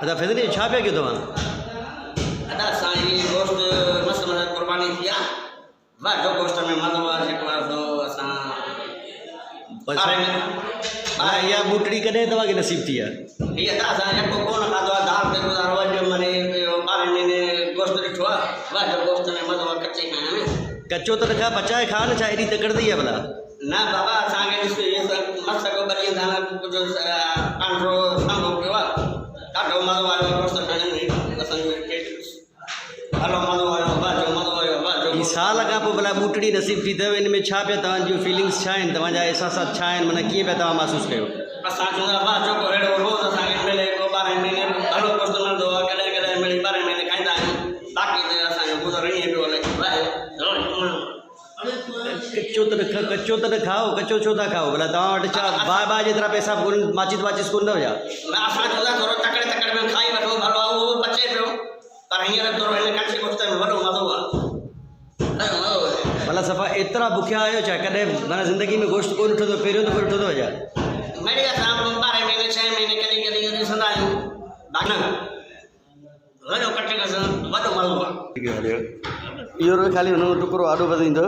अच्छा फैज़ल छा पिया कयो तव्हां? अदा साईं गोश्त मस्त कुर्बानी थी आहे वाह जो गोश्त में मज़ो आहे जेको आहे सो असां इहा बूटड़ी कॾहिं तव्हांखे नसीब थी आहे? हीअ त असां यको कोन खाधो आहे दाल ते गुज़ारो अॼु माने 12 महीने गोश्त ॾिठो आहे वाह जो गोश्त में मज़ो आहे कचे खाइण में कचो त रखा पचाए खा न छा एॾी तकड़ि आहे भला? न बाबा असांखे ॾिस इहे सभु मस्त ॿरी दाना कुझु आंड्रो साम्हूं पियो आहे ॾाढो मज़ो आयो गोश्त खाइण में असांजो ॾाढो मज़ो आयो वाह जो मज़ो आयो वाह जो ही साल खां पोइ भला बूटड़ी नसीब थी अथव इन में छा पिया तव्हांजूं फीलिंग्स छा आहिनि तव्हांजा अहसासात छा आहिनि माना कीअं पिया तव्हां महसूसु कयो? असां चवंदा वाह जो अहिड़ो रोज़ असांखे मिले 12 महीने भलो गोश्त मिलंदो आहे कॾहिं कॾहिं मिली 12 महीने खाईंदा आहियूं बाक़ी त असांजो गुज़र ईअं पियो हले कचो त न खाओ कचो छो था खाओ भला तव्हां वटि छा भाउ जेतिरा पैसा कोन माचिस वाचिस कोन अथव छा? असां चवंदा थोरो तकड़े में खाई वठो भलो उहो बचे पियो पर हींअर थोरो हिन कचे गोश्त में वॾो मज़ो आहे भला सफ़ा एतिरा बुखिया आहियो छा कॾहिं माना ज़िंदगी में गोश्त कोन ॾिठो अथव पहिरियों दफ़ो ॾिठो अथव छा? मिड़ी असां 12 महीने 6 महीने कॾहिं कॾहिं ॾिसंदा आहियूं वॾो कटे वॾो मज़ो आहे इहो ख़ाली हुन टुकड़ो आॾो वधाईंदो।